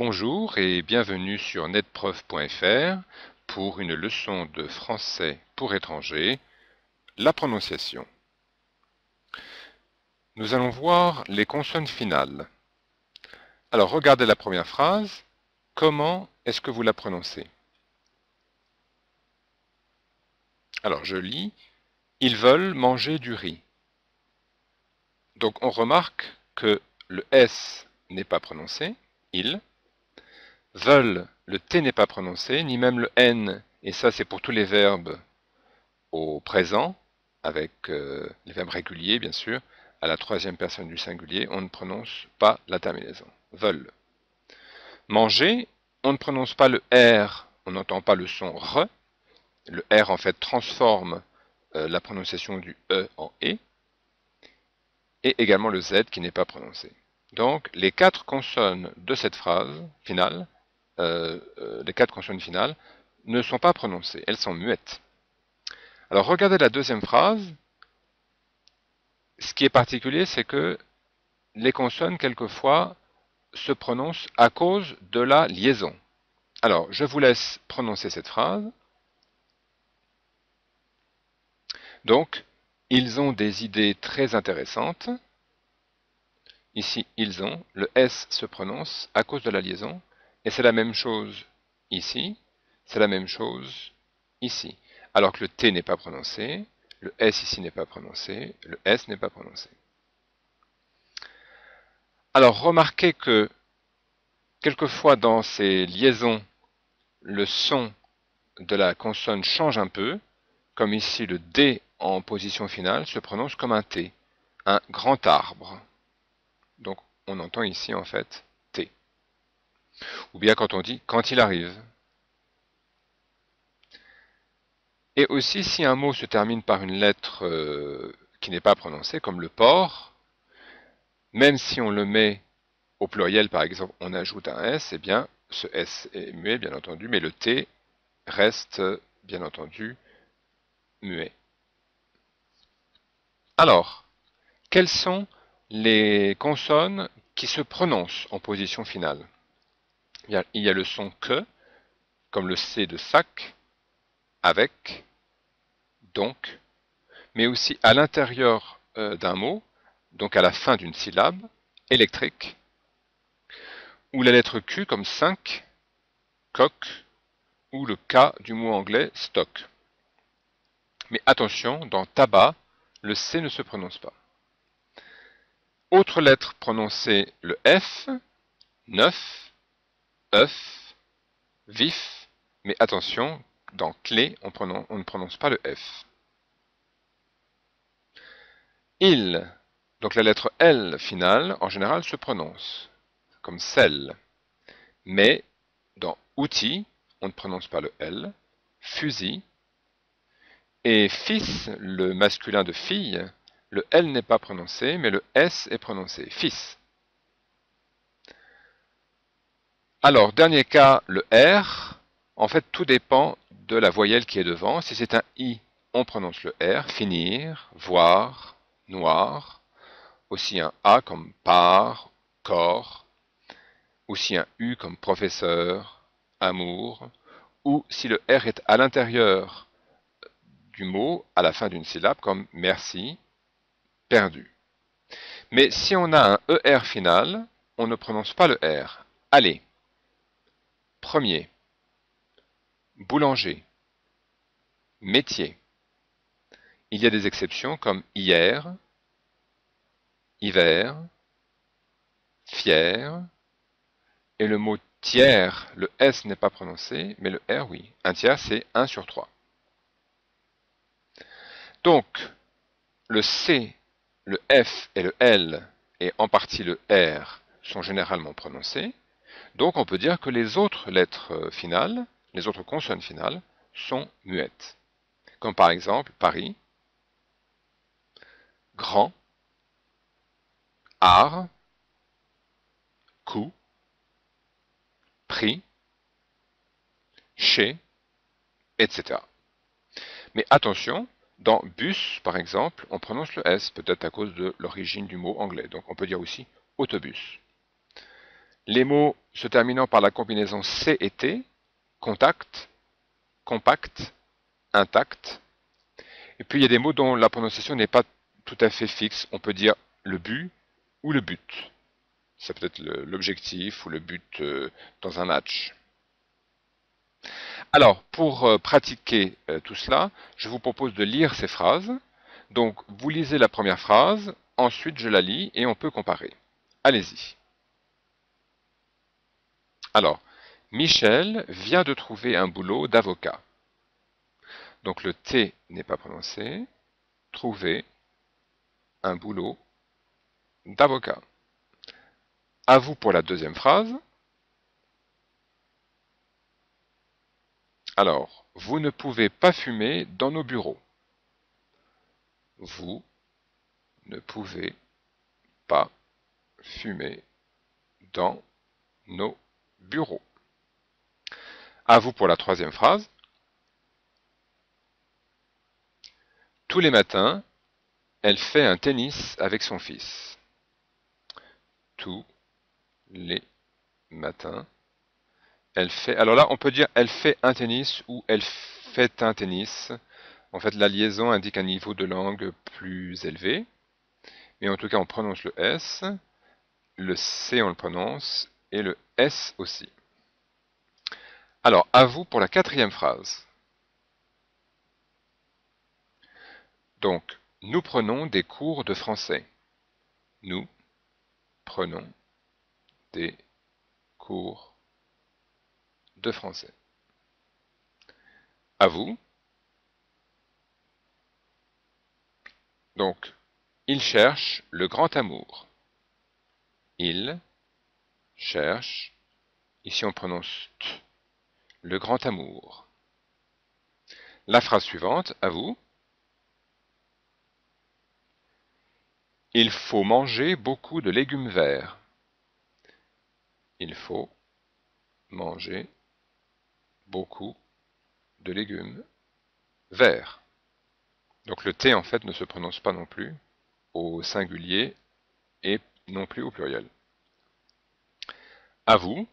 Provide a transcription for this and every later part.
Bonjour et bienvenue sur netprof.fr pour une leçon de français pour étrangers, la prononciation. Nous allons voir les consonnes finales. Alors regardez la première phrase, comment est-ce que vous la prononcez? Alors je lis, ils veulent manger du riz. Donc on remarque que le S n'est pas prononcé, ils. Veulent, le T n'est pas prononcé, ni même le N, et ça c'est pour tous les verbes au présent, avec les verbes réguliers bien sûr, à la troisième personne du singulier, on ne prononce pas la terminaison. Veulent. Manger, on ne prononce pas le R, on n'entend pas le son R. Le R en fait transforme la prononciation du E en E, et également le Z qui n'est pas prononcé. Donc les quatre consonnes de cette phrase finale, les quatre consonnes finales, ne sont pas prononcées, elles sont muettes. Alors regardez la deuxième phrase. Ce qui est particulier, c'est que les consonnes, quelquefois, se prononcent à cause de la liaison. Alors, je vous laisse prononcer cette phrase. Donc, ils ont des idées très intéressantes. Ici, ils ont. Le S se prononce à cause de la liaison. Et c'est la même chose ici. C'est la même chose ici. Alors que le T n'est pas prononcé. Le S ici n'est pas prononcé. Le S n'est pas prononcé. Alors, remarquez que quelquefois dans ces liaisons, le son de la consonne change un peu, comme ici le D en position finale se prononce comme un T, un grand arbre. Donc on entend ici en fait T. Ou bien quand on dit quand il arrive. Et aussi si un mot se termine par une lettre qui n'est pas prononcée, comme le porc, même si on le met au pluriel par exemple, on ajoute un S, eh bien ce S est muet bien entendu, mais le T reste bien entendu muet. Alors, quelles sont les consonnes qui se prononcent en position finale? Il y a le son que, comme le C de sac, avec, donc, mais aussi à l'intérieur d'un mot, donc à la fin d'une syllabe, électrique, ou la lettre Q comme 5, coq, ou le K du mot anglais stock. Mais attention, dans tabac, le C ne se prononce pas. Autre lettre prononcée, le F, neuf, œuf, vif, mais attention, dans clé, on ne prononce pas le F. Il, donc la lettre L finale, en général, se prononce comme sel. Mais dans outil, on ne prononce pas le L. Fusil. Et fils, le masculin de fille, le L n'est pas prononcé, mais le S est prononcé. Fils. Alors, dernier cas, le R. En fait, tout dépend de la voyelle qui est devant. Si c'est un I, on prononce le R. Finir, voir, noir. Aussi un A comme part, corps. Aussi un U comme professeur, amour. Ou si le R est à l'intérieur du mot, à la fin d'une syllabe, comme merci, perdu. Mais si on a un ER final, on ne prononce pas le R. Allez. Premier. Boulanger. Métier. Il y a des exceptions comme hier, hiver, fier, et le mot tiers, le S n'est pas prononcé, mais le R oui. Un tiers c'est 1 sur 3. Donc, le C, le F et le L, et en partie le R, sont généralement prononcés. Donc on peut dire que les autres lettres finales, les autres consonnes finales, sont muettes. Comme par exemple Paris, grand, art, coup, prix, chez, etc. Mais attention, dans bus, par exemple, on prononce le S, peut-être à cause de l'origine du mot anglais. Donc on peut dire aussi autobus. Les mots se terminant par la combinaison C et T, contact, compact, intact. Et puis il y a des mots dont la prononciation n'est pas tout à fait fixe. On peut dire le but ou le but. Ça peut être l'objectif ou le but dans un match. Alors, pour pratiquer tout cela, je vous propose de lire ces phrases. Donc, vous lisez la première phrase, ensuite je la lis et on peut comparer. Allez-y. Alors, Michel vient de trouver un boulot d'avocat. Donc le T n'est pas prononcé. Trouver un boulot d'avocat. À vous pour la deuxième phrase. Alors, vous ne pouvez pas fumer dans nos bureaux. Vous ne pouvez pas fumer dans nos bureaux. À vous pour la troisième phrase. Tous les matins, elle fait un tennis avec son fils. Tous les matins, elle fait... Alors là, on peut dire elle fait un tennis ou elle fait un tennis. En fait, la liaison indique un niveau de langue plus élevé. Mais en tout cas, on prononce le S. Le C, on le prononce. Et le S aussi. Alors, à vous pour la quatrième phrase. Donc, nous prenons des cours de français. Nous prenons des cours de français. À vous. Donc, il cherche le grand amour. Il cherche, ici on prononce t, le grand amour. La phrase suivante, à vous. Il faut manger beaucoup de légumes verts. Il faut manger beaucoup de légumes verts. Donc le T en fait ne se prononce pas non plus au singulier et non plus au pluriel. À vous.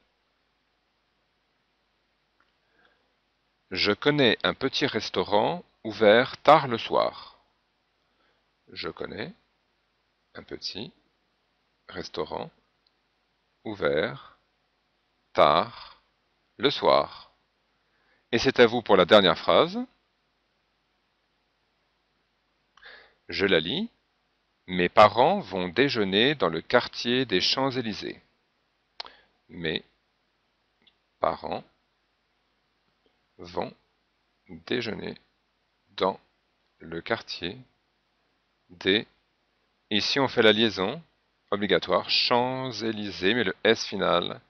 Je connais un petit restaurant ouvert tard le soir. Je connais un petit restaurant ouvert tard le soir. Et c'est à vous pour la dernière phrase. Je la lis. Mes parents vont déjeuner dans le quartier des Champs-Élysées. Mes parents vont déjeuner dans le quartier des... Ici, on fait la liaison obligatoire Champs-Élysées, mais le S final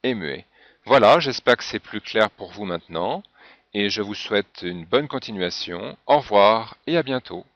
est muet. Voilà, j'espère que c'est plus clair pour vous maintenant, et je vous souhaite une bonne continuation. Au revoir et à bientôt.